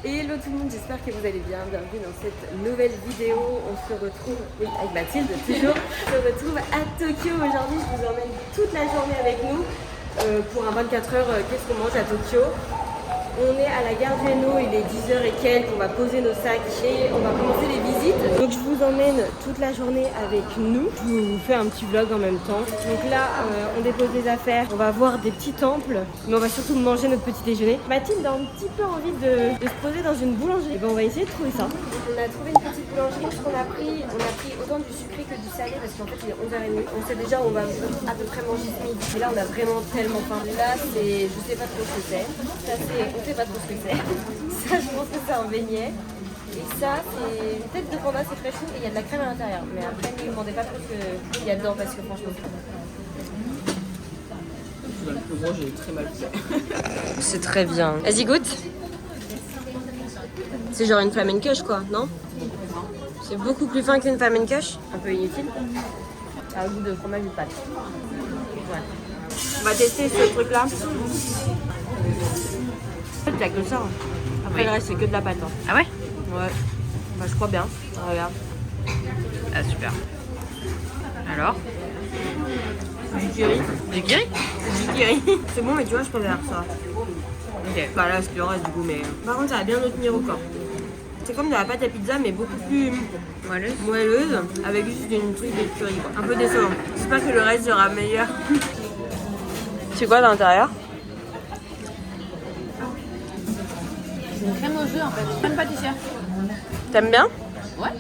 Hello tout le monde, j'espère que vous allez bien. Bienvenue dans cette nouvelle vidéo. On se retrouve, oui, avec Mathilde toujours. On se retrouve à Tokyo aujourd'hui. Je vous emmène toute la journée avec nous pour un 24 heures. Qu'est-ce qu'on mange à Tokyo? On est à la gare du Haino, il est 10h et quelques, on va poser nos sacs et on va commencer les visites. Donc je vous emmène toute la journée avec nous. Je vous fais un petit vlog en même temps. Donc là, on dépose des affaires, on va voir des petits temples, mais on va surtout manger notre petit déjeuner. Mathilde a un petit peu envie de se poser dans une boulangerie. Et ben on va essayer de trouver ça. On a trouvé une petite boulangerie. On a pris autant du sucré que du salé parce qu'en fait il est 11h30. On sait déjà où on va à peu près manger ce midi. Et là on a vraiment tellement faim. Là c'est, je sais pas trop ce que c'est. Ça c'est, pas trop ce que c'est. Ça, je pense que c'est un beignet. Et ça, c'est une tête de panda, c'est très chou et il y a de la crème à l'intérieur. Mais après, ne me demandez pas trop ce qu'il y a dedans parce que franchement, le gros, j'ai très mal fait. c'est très bien. Vas-y, goûte. C'est genre une flamencuche, quoi, non? C'est beaucoup plus fin qu'une flamencuche. Un peu inutile. Ça a le goût de fromage de pâte. Ouais. On va tester ce truc-là. En fait, il n'y a que ça. Hein. Après, le reste, c'est que de la pâte. Hein. Ah ouais? Ouais. Bah, je crois bien. Regarde. Ah, super. Alors? Du curry. Du curry? Du curry. C'est bon, mais tu vois, je préfère ça. Ok. Bah là, c'est le reste du coup, mais... Par contre, ça va bien nous tenir au corps. C'est comme de la pâte à pizza, mais beaucoup plus moelleuse avec juste une truc de curry, quoi. Un peu décevant. J'espère que le reste sera meilleur. C'est quoi à l'intérieur? C'est une crème au jus en fait, crème pâtissière. T'aimes bien? Ouais.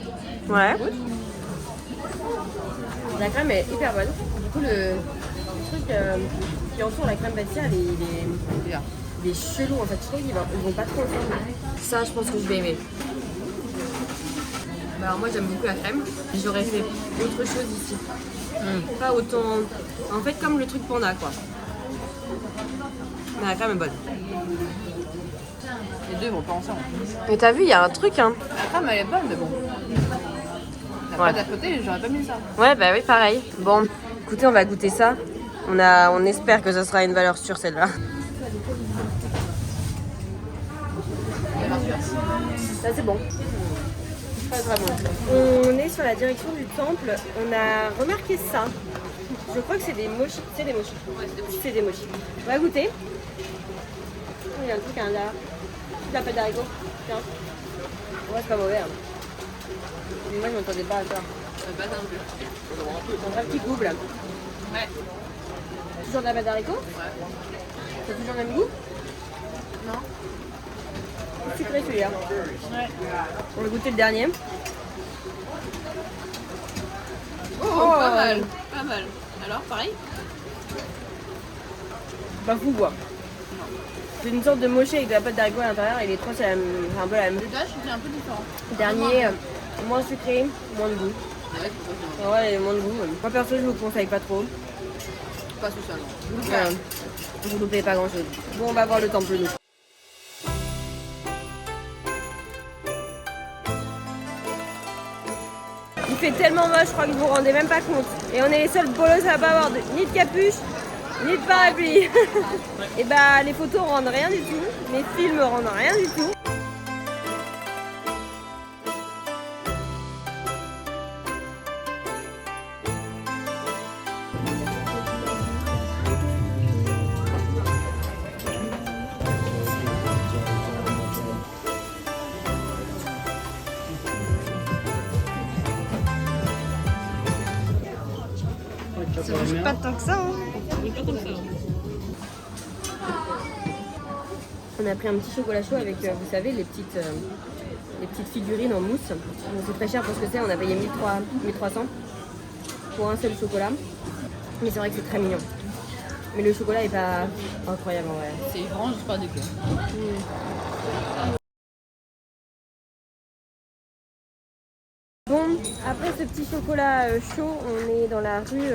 Ouais. Oui. La crème est hyper bonne. Du coup, le truc qui entoure la crème pâtissière, il est chelou en fait. Je trouve qu'ils vont pas trop ensemble. Ça, je pense que je vais aimer. Bah alors moi, j'aime beaucoup la crème. J'aurais fait autre chose ici. Pas autant... En fait, comme le truc panda, quoi. Mais la crème est bonne. Les deux vont pas ensemble. Mais t'as vu, il y a un truc, hein. La crème elle est bonne, mais bon. La pâte à côté, j'aurais pas mis ça. Ouais, bah oui, pareil. Bon, écoutez, on va goûter ça. On espère que ça sera une valeur sûre, celle-là. Ça, c'est bon. Très, très bon. On est sur la direction du temple. On a remarqué ça. Je crois que c'est des mochis. C'est des mochis. Ouais, c'est des mochis. On va goûter. Oh, il y a un truc à l'intérieur. De la pâte d'haricot. Tiens. Ouais, c'est pas mauvais. Hein. Mais moi, je m'entendais pas à ça. Pas un peu. Un vrai petit goût là. Ouais. Toujours de la pâte d'haricot? Ouais. T'as toujours le même goût? Non. Sucré celui-là. Ouais. On va goûter le dernier. Oh, pas mal. Pas mal. Alors, pareil? Pas fou quoi. C'est une sorte de mochi avec de la pâte d'haricot à l'intérieur et les trois c'est un peu la même. Le dash, c'est un peu différent. Dernier, moins sucré, moins de goût. Ouais, c'est Ouais, moins de goût. Moi perso je vous conseille pas trop. pas tout ça, non. Voilà. Vous loupez pas grand chose. Bon, on va voir le temple nous. Il fait tellement moche, je crois que vous vous rendez même pas compte. Et on est les seuls bolos à pas avoir ni de capuche, ni de parapluie. Et bah les photos rendent rien du tout, les films rendent rien du tout. Ça bouge pas tant que ça, hein. On a pris un petit chocolat chaud avec, vous savez, les petites figurines en mousse. Donc c'est très cher pour ce que c'est, on a payé 1300 pour un seul chocolat. Mais c'est vrai que c'est très mignon. Mais le chocolat est pas incroyable en vrai. C'est vraiment juste pas dégueu. Bon, après ce petit chocolat chaud, on est dans la rue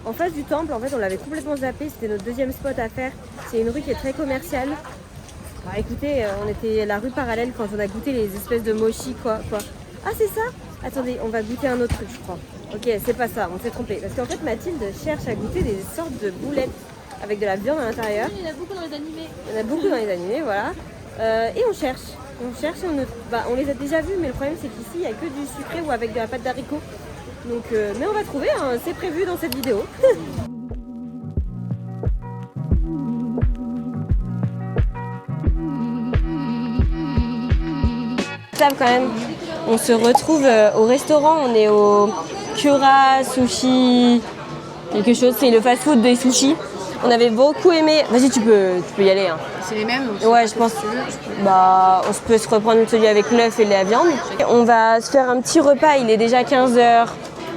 en face du temple. En fait, on l'avait complètement zappé. C'était notre deuxième spot à faire. C'est une rue qui est très commerciale. Bah, écoutez, on était la rue parallèle quand on a goûté les espèces de mochi, quoi. Ah, c'est ça? Attendez, on va goûter un autre truc, je crois. Ok, c'est pas ça, on s'est trompé. Parce qu'en fait, Mathilde cherche à goûter des sortes de boulettes avec de la viande à l'intérieur. Il y en a beaucoup dans les animés. Il y en a beaucoup dans les animés, voilà. Et on cherche. On les a déjà vus, mais le problème c'est qu'ici il n'y a que du sucré ou avec de la pâte d'haricot. Donc, mais on va trouver, hein, c'est prévu dans cette vidéo. Quand même, on se retrouve au restaurant, on est au Kura Sushi quelque chose, c'est le fast-food des sushis. On avait beaucoup aimé. Vas-y, tu peux y aller. Hein. C'est les mêmes? Ouais, je pense. Bah, on peut se reprendre celui avec l'œuf et la viande. On va se faire un petit repas. Il est déjà 15h.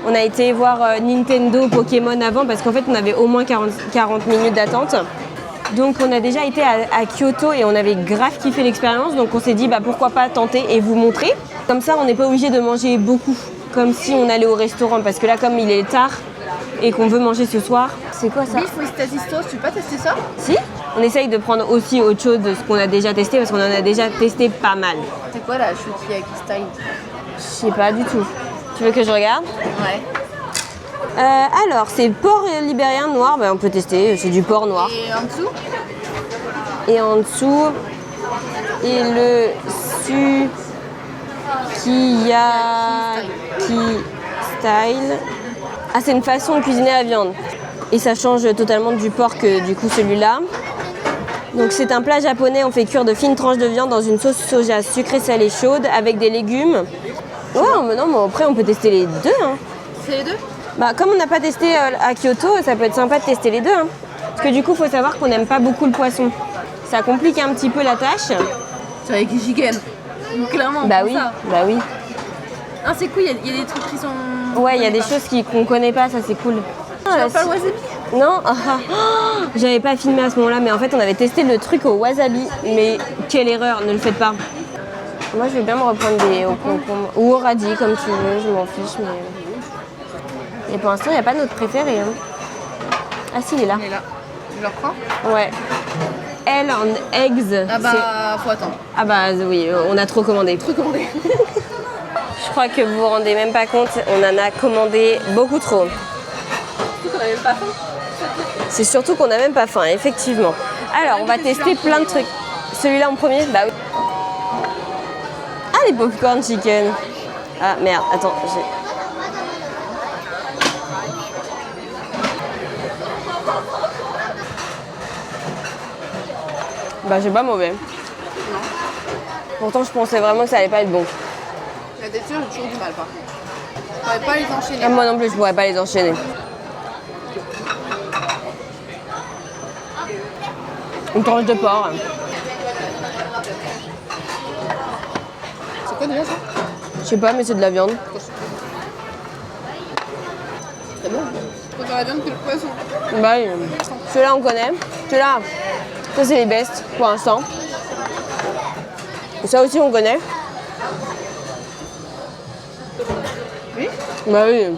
On a été voir Nintendo, Pokémon avant parce qu'en fait, on avait au moins 40 minutes d'attente. Donc, on a déjà été à Kyoto et on avait grave kiffé l'expérience. Donc, on s'est dit, bah, pourquoi pas tenter et vous montrer. Comme ça, on n'est pas obligé de manger beaucoup, comme si on allait au restaurant. Parce que là, comme il est tard et qu'on veut manger ce soir, c'est quoi ça? Beef with Tasistos, tu veux pas tester ça? Si, on essaye de prendre aussi autre chose de ce qu'on a déjà testé parce qu'on en a déjà testé pas mal. C'est quoi la Shukiyaki style? Je sais pas du tout. Tu veux que je regarde? Ouais. Alors, c'est porc libérien noir, bah, on peut tester, c'est du porc noir. Et en dessous? Et en dessous, et le sukiyaki style. Ah, c'est une façon de cuisiner la viande. Et ça change totalement du porc que du coup celui-là. Donc c'est un plat japonais, on fait cuire de fines tranches de viande dans une sauce soja sucrée salée chaude avec des légumes. Ouais, mais non, mais après on peut tester les deux. Hein. C'est les deux? Bah, comme on n'a pas testé à Kyoto, ça peut être sympa de tester les deux. Hein. Parce que du coup, il faut savoir qu'on n'aime pas beaucoup le poisson. Ça complique un petit peu la tâche. C'est avec chicken. Clairement. Bah oui, ça. bah oui. Ah, c'est cool, il y a des trucs qui sont... Ouais, il y a des choses qu'on connaît pas, ça c'est cool. Tu vas pas le wasabi? Non, j'avais pas filmé à ce moment-là, mais en fait on avait testé le truc au wasabi. Mais quelle erreur, ne le faites pas. Moi je vais bien me reprendre des au concombre. Ou au radis, comme tu veux, je m'en fiche. Mais... Et pour l'instant, il n'y a pas notre préféré. Hein. Ah si, il est là. Il est là. Tu le reprends? Ouais. Elle en eggs. Ah bah, faut attendre. Ah bah oui, on a trop commandé. Trop commandé. Je crois que vous vous rendez même pas compte, on en a commandé beaucoup trop. Surtout qu'on a même pas faim. C'est surtout qu'on n'a même pas faim, effectivement. Alors, on va tester plein de trucs. Celui-là en premier? Bah oui. Ah, les popcorn chicken. Ah merde, attends, j'ai... Bah c'est pas mauvais. Non. Pourtant je pensais vraiment que ça allait pas être bon. La texture, j'ai toujours du mal par contre. Je pourrais pas les enchaîner. Ah, moi non plus je pourrais pas les enchaîner. Une tranche de porc. C'est quoi déjà ça? Je sais pas mais c'est de la viande. C'est bon. Je préfère la viande que le poisson. Bah oui. Ceux-là on connaît. Ceux-là, ça c'est les bestes pour l'instant. Ça aussi on connaît. Oui? Bah oui.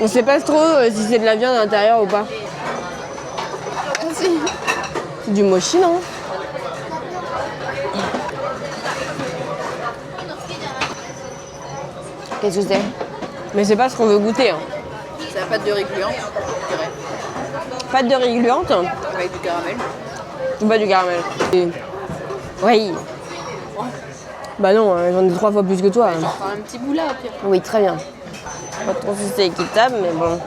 On sait pas trop si c'est de la viande à l'intérieur ou pas. Ah si. C'est du mochi, non? Qu'est-ce que c'est? Mais c'est pas ce qu'on veut goûter. Hein. C'est la pâte de riz gluante, je dirais. Pâte de riz gluante? Avec du caramel. Ou pas du caramel? Oui. Bah non, j'en ai 3 fois plus que toi. Hein. Enfin, un petit bout là au pire. Oui, très bien. Pas trop si c'est équitable, mais bon.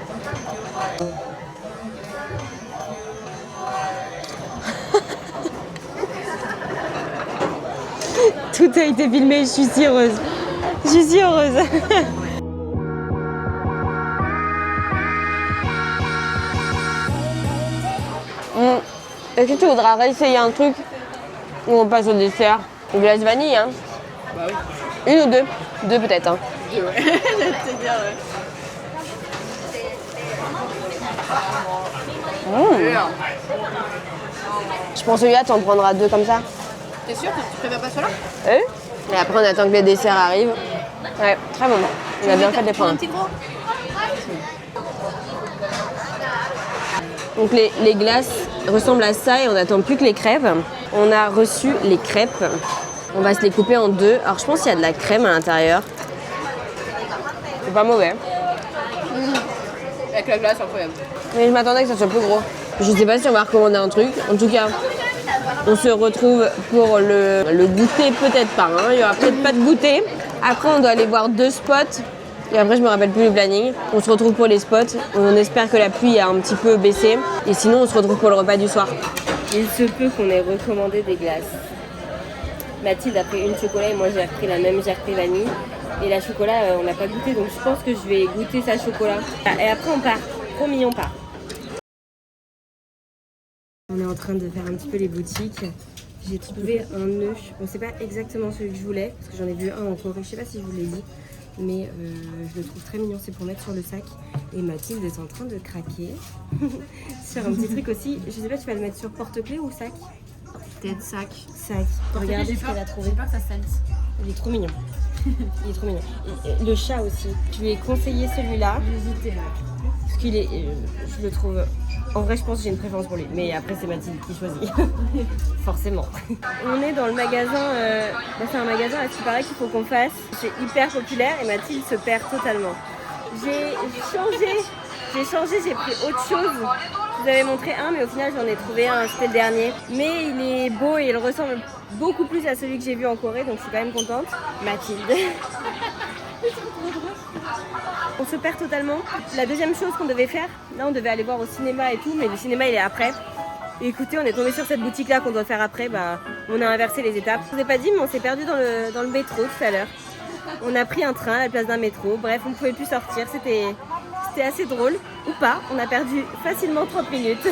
Tout a été filmé, je suis si heureuse. Je suis si heureuse. Est-ce que tu voudras réessayer un truc où on passe au dessert? Une glace vanille, hein? Bah oui. Une ou deux? Deux peut-être, hein? Ouais. J'allais te dire, ouais. Je pense que celui-là, tu en prendras deux comme ça. T'es sûr que tu préfères pas celui-là? Et après, on attend que les desserts arrivent. Ouais, très bon. On a bien fait de les prendre. Un petit gros. Donc les glaces ressemblent à ça et on n'attend plus que les crêpes. On a reçu les crêpes. On va se les couper en deux. Alors je pense qu'il y a de la crème à l'intérieur. C'est pas mauvais. Avec la glace, incroyable. Mais je m'attendais que ça soit plus gros. Je sais pas si on va recommander un truc. En tout cas, On se retrouve pour le goûter, peut-être pas. Hein. Il y aura peut-être pas de goûter. Après, on doit aller voir 2 spots. Et après, je me rappelle plus le planning. On se retrouve pour les spots. On espère que la pluie a un petit peu baissé. Et sinon, on se retrouve pour le repas du soir. Il se peut qu'on ait recommandé des glaces. Mathilde a pris une chocolat et moi j'ai pris la même, j'ai repris vanille. Et la chocolat, on l'a pas goûté, donc je pense que je vais goûter sa chocolat. Et après, on part. Trop mignon, on part. On est en train de faire un petit peu les boutiques. J'ai trouvé un nœud. Bon, c'est pas exactement celui que je voulais, parce que j'en ai vu un en Corée. Je sais pas si je vous l'ai dit, mais je le trouve très mignon. C'est pour mettre sur le sac. Et Mathilde est en train de craquer sur un petit truc aussi. Je sais pas, tu vas le mettre sur porte-clés ou sac? Peut-être sac. Sac. Regardez ce qu'elle a trouvé. J'ai peur que ça salisse. Il est trop mignon. Il est trop mignon. Et le chat aussi. Je lui ai conseillé celui-là. J'ai hésité. Parce qu'il est. Je le trouve. En vrai, je pense que j'ai une préférence pour lui. Mais après, c'est Mathilde qui choisit. Forcément. On est dans le magasin. C'est un magasin à ce qui paraît qu'il faut qu'on fasse. C'est hyper populaire et Mathilde se perd totalement. J'ai changé, j'ai pris autre chose. Je vous avais montré un, mais au final, j'en ai trouvé un. C'était le dernier. Mais il est beau et il ressemble beaucoup plus à celui que j'ai vu en Corée. Donc, je suis quand même contente. Mathilde. On se perd totalement. La deuxième chose qu'on devait faire, là on devait aller voir au cinéma et tout, mais le cinéma il est après. Et écoutez, on est tombé sur cette boutique là qu'on doit faire après, on a inversé les étapes. Je vous ai pas dit, mais on s'est perdu dans le métro tout à l'heure. On a pris un train à la place d'un métro, bref, on ne pouvait plus sortir, c'était assez drôle. Ou pas, on a perdu facilement 30 minutes.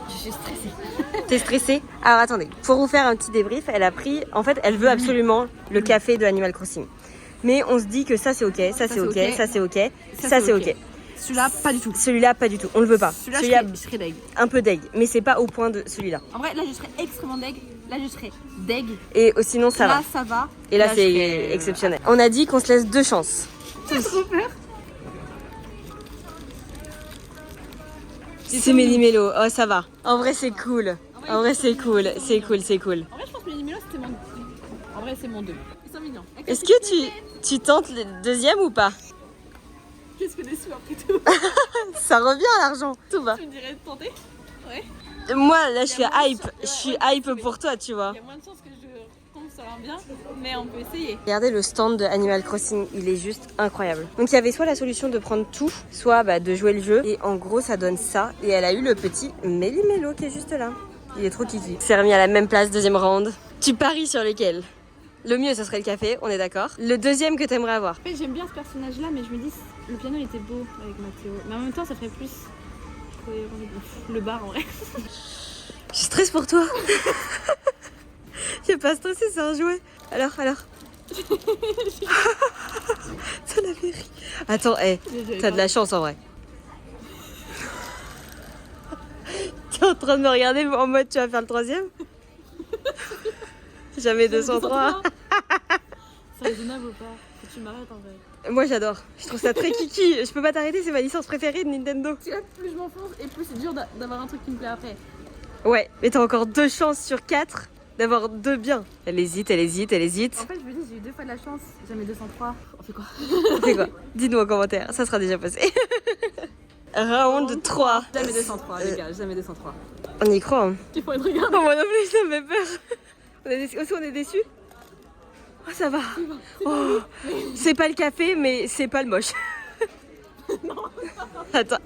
Je suis stressée. T'es stressée? Alors attendez, pour vous faire un petit débrief, elle a pris, en fait elle veut absolument le café de Animal Crossing. Mais on se dit que ça c'est ok, ça c'est ok, ça c'est ok, ça c'est ok. Celui-là, pas du tout. Celui-là, pas du tout, on le veut pas. Celui-là, je serais deg. Un peu deg, mais c'est pas au point de celui-là. En vrai, là je serais extrêmement deg. Là je serais deg. Et sinon ça va. Là ça va. Et là c'est serais... exceptionnel. On a dit qu'on se laisse 2 chances. J'ai trop peur. C'est Méli-Mélo, oh ça va. En vrai c'est cool. En vrai c'est cool, c'est cool, c'est cool. En vrai je pense que Méli-Mélo c'était mon... En vrai c'est mon 2. Ils sont mignons. Est-ce que tu tentes le deuxième ou pas? Qu'est-ce que des sous après tout? Ça revient à l'argent, tout va. Tu me dirais de tenter? Ouais. Moi là je suis hype pour toi tu vois. Il y a moins de chances que je tombe sur un bien, mais on peut essayer. Regardez le stand de Animal Crossing, il est juste incroyable. Donc il y avait soit la solution de prendre tout, soit de jouer le jeu. Et en gros ça donne ça. Et elle a eu le petit Méli-Mélo qui est juste là. Il est trop kiki. C'est remis à la même place, deuxième round. Tu paries sur lequel? Le mieux, ce serait le café, on est d'accord. Le deuxième que t'aimerais avoir? En fait, j'aime bien ce personnage-là, mais je me dis, le piano il était beau avec Mathéo. Mais en même temps, ça ferait plus cohérent. Le bar en vrai. Je stresse pour toi. J'ai pas stressé, c'est un jouet. Alors. Ça l'avait ri. Attends, t'as de la chance en vrai. T'es en train de me regarder en mode tu vas faire le troisième? Jamais 203. C'est raisonnable ou pas? Faut que tu m'arrêtes en vrai. Moi j'adore, je trouve ça très kiki. Je peux pas t'arrêter, c'est ma licence préférée de Nintendo. Plus je m'enfonce et plus c'est dur d'avoir un truc qui me plaît après. Ouais, mais t'as encore 2 chances sur 4 d'avoir 2 biens. Elle hésite. En fait, je me dis, j'ai eu 2 fois de la chance, jamais 203. On fait quoi? On fait quoi? Dites-nous en commentaire, ça sera déjà passé. Round 3. Jamais 203 les gars, jamais 203. On y croit hein. Il faut être regardé. Oh, moi non plus, ça me fait peur. On est déçus. Oh ça va. Oh, c'est pas le café mais c'est pas le moche. Non. Attends,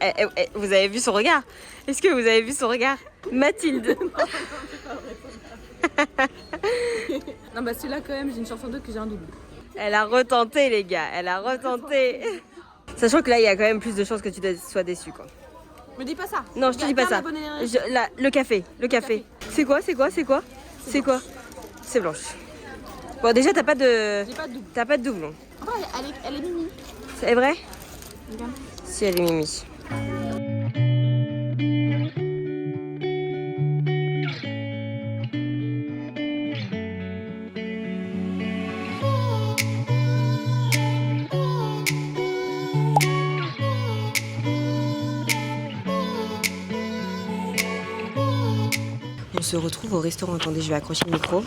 vous avez vu son regard? Est-ce que vous avez vu son regard? Mathilde. Non bah celui-là quand même, j'ai une chance sur 2 que j'ai un double. Elle a retenté les gars, elle a retenté. Sachant que là il y a quand même plus de chances que tu sois déçu quoi. Me dis pas ça. Non, je te dis pas ça. Le café. C'est quoi? C'est blanche. Bon déjà t'as pas de... J'ai pas de double. T'as pas de doublon. Oh, elle est mimi. C'est vrai? Regarde. Si elle est mimi. On se retrouve au restaurant. Attendez, je vais accrocher le micro.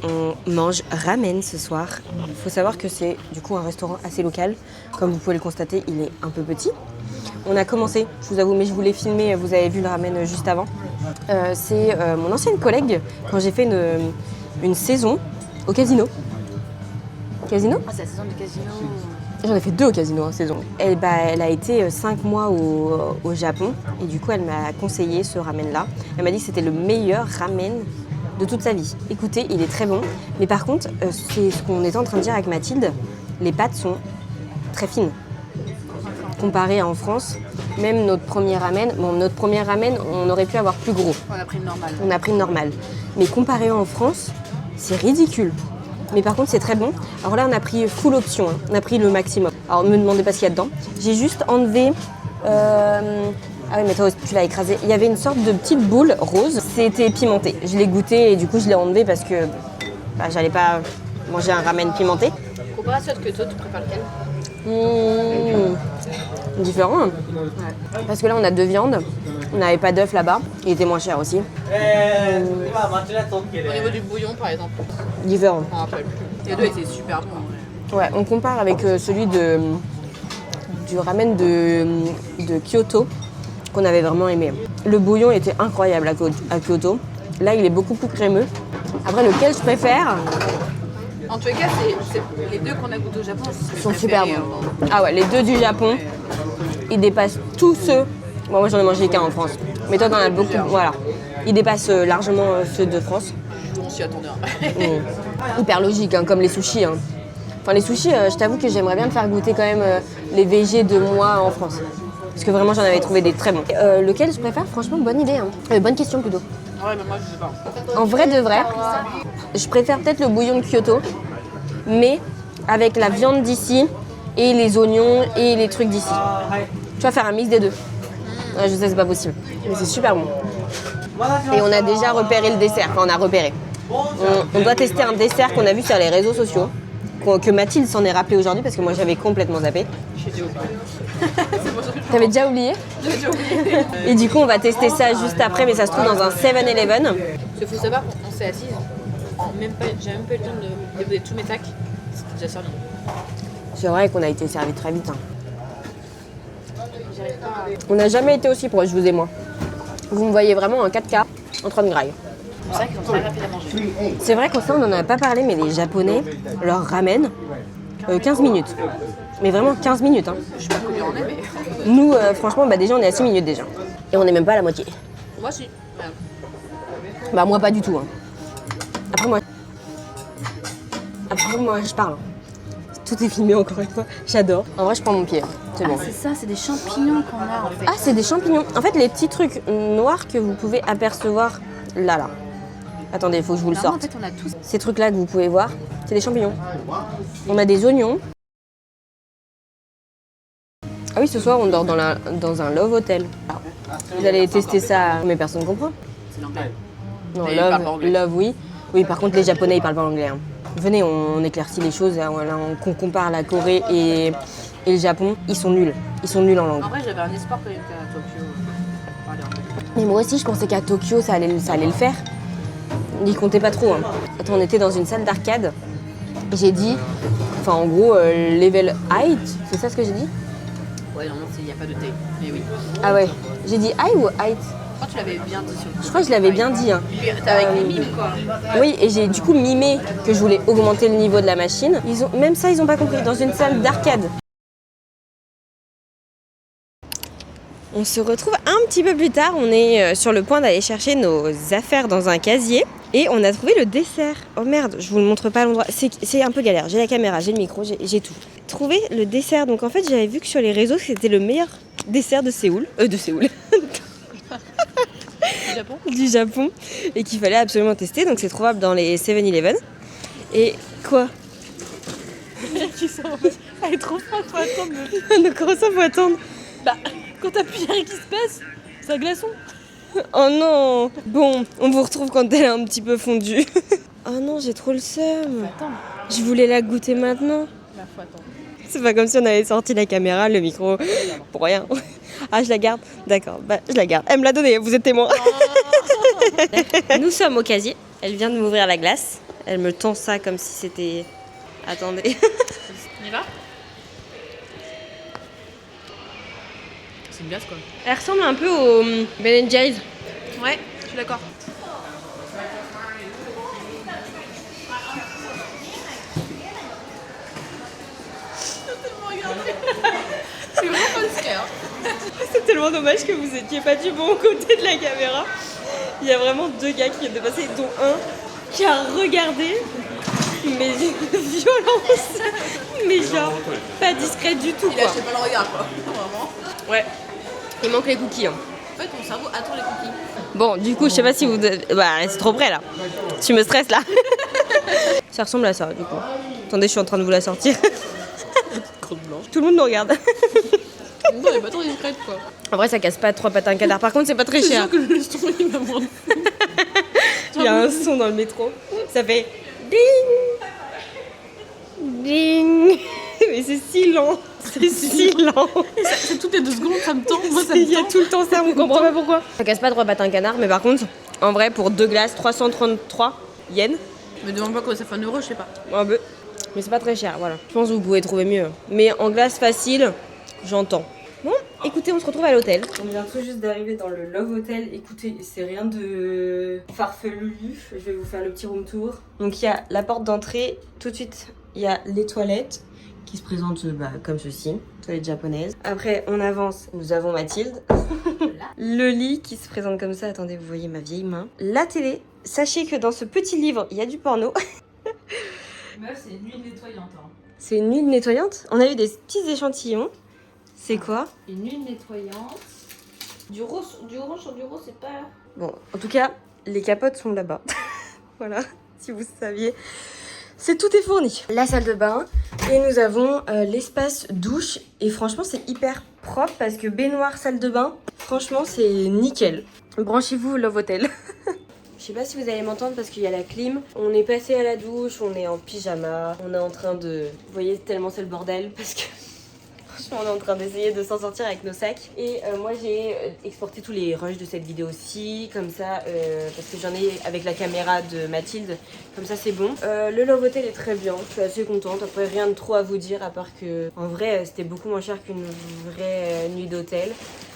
On mange ramen ce soir. Il faut savoir que c'est du coup un restaurant assez local. Comme vous pouvez le constater, il est un peu petit. On a commencé, je vous avoue, mais je voulais filmer, vous avez vu le ramen juste avant. C'est mon ancienne collègue quand j'ai fait une saison au casino. Casino ? Ah, c'est la saison du casino. J'en ai fait 2 au casino en saison. Elle a été 5 mois au Japon et du coup elle m'a conseillé ce ramen-là. Elle m'a dit que c'était le meilleur ramen de toute sa vie. Écoutez, il est très bon, mais par contre, c'est ce qu'on était en train de dire avec Mathilde, les pâtes sont très fines. Comparé à en France, même notre premier ramen, on aurait pu avoir plus gros. On a pris le normal. On a pris le normal. Mais comparé en France, c'est ridicule. Mais par contre, c'est très bon. Alors là, on a pris full option, hein. On a pris le maximum. Alors, ne me demandez pas ce qu'il y a dedans. J'ai juste enlevé... Ah oui, mais toi, tu l'as écrasé. Il y avait une sorte de petite boule rose. C'était pimenté. Je l'ai goûté et du coup, je l'ai enlevé parce que j'allais pas manger un ramen pimenté. Comparé à ceux que toi, tu préfères lequel? Différent. Hein. Ouais. Parce que là, on a 2 viandes. On n'avait pas d'œuf là-bas. Il était moins cher aussi. Au niveau du bouillon, par exemple. Différent. On rappelle plus. Les deux étaient super bons. Ouais, on compare avec celui du ramen de Kyoto qu'on avait vraiment aimé. Le bouillon était incroyable à Kyoto. Là, il est beaucoup plus crémeux. Après, lequel je préfère? En tous les cas, c'est les deux qu'on a goûté au Japon sont super bons. Ah ouais, les 2 du Japon, ils dépassent tous ceux. Bon, moi, j'en ai mangé qu'un en France. Mais toi, t'en as beaucoup. Voilà. Ils dépassent largement ceux de France. On s'y attendait. Hyper logique, hein, comme les sushis. Hein. Enfin, les sushis, je t'avoue que j'aimerais bien te faire goûter quand même les VG de moi en France. Parce que vraiment, j'en avais trouvé des très bons. Lequel je préfère? Franchement, bonne idée. Hein. Bonne question plutôt. Ouais, mais moi, je sais pas. En vrai de vrai, je préfère peut-être le bouillon de Kyoto, mais avec la viande d'ici et les oignons et les trucs d'ici. Tu vas faire un mix des deux. Ouais, je sais, c'est pas possible. Mais c'est super bon. Et on a déjà repéré le dessert. Enfin, on a repéré. On doit tester un dessert qu'on a vu sur les réseaux sociaux, que Mathilde s'en est rappelé aujourd'hui parce que moi j'avais complètement zappé. J'ai déjà oublié. T'avais déjà oublié? J'ai déjà oublié. Et du coup on va tester ça juste après, mais ça se trouve dans un 7-Eleven. Il faut savoir qu'on s'est assises, j'ai même pas eu le temps de déposer tous mes sacs, c'était déjà servi. C'est vrai qu'on a été servi très vite. Hein. On n'a jamais été aussi proches, vous et moi. Vous me voyez vraiment en 4K en train de grailler. C'est vrai qu'ils sont très rapides à manger. C'est vrai qu'on on n'en a pas parlé, mais les Japonais leur ramènent 15 minutes. Mais vraiment 15 minutes. Hein. Je sais pas combien on est, mais... Nous, franchement, déjà on est à 6 minutes déjà. Et on n'est même pas à la moitié. Moi, si. Bah moi pas du tout. Hein. Après moi, je parle. Tout est filmé encore une fois. J'adore. En vrai, je prends mon pied. C'est bon. C'est ça, c'est des champignons qu'on a en fait. Ah, c'est des champignons. En fait, les petits trucs noirs que vous pouvez apercevoir là. Attendez, il faut que je vous le sorte. En fait, on a tous. Ces trucs-là que vous pouvez voir, c'est des champignons. On a des oignons. Ah oui, ce soir, on dort dans un Love Hotel. Vous allez tester ça, mais personne ne comprend. C'est l'anglais. Non, Mais ils parlent pas anglais. Love, oui. Oui, par contre, les Japonais, ils parlent pas anglais. Hein. Venez, on éclaircit les choses. Hein, voilà, on compare la Corée et le Japon. Ils sont nuls. Ils sont nuls en langue. En vrai, j'avais un espoir quand même qu'à Tokyo parler anglais. Mais moi aussi, je pensais qu'à Tokyo, ça allait le faire. Ils comptaient pas trop. Hein. Attends, on était dans une salle d'arcade. J'ai dit, enfin, en gros, level height, c'est ça ce que j'ai dit? Ouais, non, il n'y a pas de T, mais oui. Ah ouais. J'ai dit high ou height? Je crois que tu l'avais bien dit sur le coup. Je crois que je l'avais bien dit. Hein. T'es avec les mimes, quoi. Oui, et j'ai du coup mimé que je voulais augmenter le niveau de la machine. Même ça, ils n'ont pas compris. Dans une salle d'arcade. On se retrouve un petit peu plus tard. On est sur le point d'aller chercher nos affaires dans un casier. Et on a trouvé le dessert. Oh merde, je vous le montre pas à l'endroit. C'est un peu galère. J'ai la caméra, j'ai le micro, j'ai tout. Trouvé le dessert. Donc en fait, j'avais vu que sur les réseaux, c'était le meilleur dessert de Séoul. De Séoul. Du Japon. Et qu'il fallait absolument tester. Donc c'est trouvable dans les 7-Eleven. Et quoi? Elle est trop forte, faut attendre. Donc comment ça, faut attendre? Bah, quand t'appuies rien qui se passe, c'est un glaçon. Oh non. Bon, on vous retrouve quand elle est un petit peu fondue. Oh non, j'ai trop le seum. Attends. Je voulais la goûter maintenant. Bah, faut attendre. C'est pas comme si on avait sorti la caméra, le micro, pour rien. Ah, je la garde? D'accord, bah je la garde. Elle me l'a donnée, vous êtes témoin. Nous sommes au casier. Elle vient de m'ouvrir la glace. Elle me tend ça comme si c'était... Attendez. On y va? C'est une glace quoi. Elle ressemble un peu au Ben Jerry's. Ouais, je suis d'accord. C'est vraiment pas discret. C'est tellement dommage que vous étiez pas du bon côté de la caméra. Il y a vraiment 2 gars qui viennent de passer, dont un qui a regardé, mais violence, mais genre pas discret du tout Il a quoi. acheté pas le regard quoi. Vraiment. Ouais, il manque les cookies. Hein. En fait, mon cerveau attend les cookies. Bon, du coup, je sais pas si vous... Bah, c'est trop près là. Tu me stresses là. Ça ressemble à ça du coup. Attendez, je suis en train de vous la sortir. Crotte blanche. Tout le monde nous regarde. Non, elle est pas trop discrète quoi. En vrai, ça casse pas 3 pattes à un canard. Par contre, c'est pas très C'est cher. sûr que le son il va me rendre fou. Il y a un son dans le métro. Ça fait ding ding. Mais c'est si lent. C'est si lent. C'est toutes les 2 secondes, ça me tend. Moi, ça Il me y a tend. tout le temps ça, on comprend pas pourquoi. Ça casse pas 3 pattes à un canard, mais par contre, en vrai, pour 2 glaces, 333 yens. Me demande pas quoi, ça fait 1 euro, je sais pas. Un peu. Mais c'est pas très cher, voilà. Je pense que vous pouvez trouver mieux. Mais en glace facile, j'entends. Bon, écoutez, on se retrouve à l'hôtel. On vient tout juste d'arriver dans le Love Hotel. Écoutez, c'est rien de farfelu. Je vais vous faire le petit room tour. Donc il y a la porte d'entrée. Tout de suite, il y a les toilettes qui se présentent comme ceci. Toilettes japonaises. Après, on avance. Nous avons Mathilde. Le lit qui se présente comme ça. Attendez, vous voyez ma vieille main. La télé. Sachez que dans ce petit livre, il y a du porno. Meuf, c'est une huile nettoyante. Hein. C'est une huile nettoyante. On a eu des petits échantillons. C'est quoi? Une huile nettoyante. Du orange sur du rose, c'est pas. Bon, en tout cas, les capotes sont là-bas. Voilà, si vous saviez. C'est tout est fourni. La salle de bain. Et nous avons l'espace douche. Et franchement, c'est hyper propre parce que baignoire, salle de bain, franchement, c'est nickel. Branchez-vous Love Hotel. Je sais pas si vous allez m'entendre parce qu'il y a la clim. On est passé à la douche, on est en pyjama. On est en train de... Vous voyez tellement c'est le bordel parce que... Franchement, on est en train d'essayer de s'en sortir avec nos sacs. Et moi, j'ai exporté tous les rushs de cette vidéo-ci, comme ça, parce que j'en ai avec la caméra de Mathilde. Comme ça, c'est bon. Le Love Hotel est très bien. Je suis assez contente. Après, rien de trop à vous dire, à part que, en vrai, c'était beaucoup moins cher qu'une vraie nuit d'hôtel.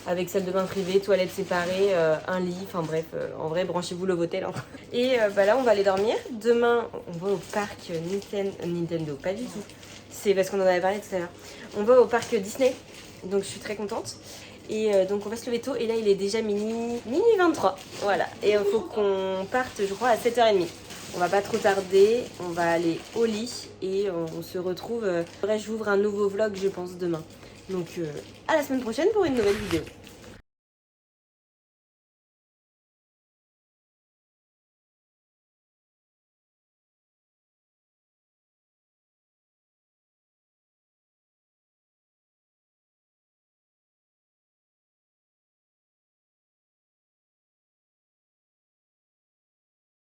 Avec salle de bain privée, toilettes séparées, un lit, enfin bref, en vrai, branchez-vous Love Hotel. Hein. Et là, on va aller dormir. Demain, on va au parc Nintendo, pas du tout. C'est parce qu'on en avait parlé tout à l'heure. On va au parc Disney, donc je suis très contente. Et donc on va se lever tôt, et là il est déjà minuit 23. Voilà, et il faut qu'on parte, je crois, à 7h30. On va pas trop tarder, on va aller au lit, et on se retrouve... Bref, j'ouvre un nouveau vlog, je pense, demain. Donc à la semaine prochaine pour une nouvelle vidéo.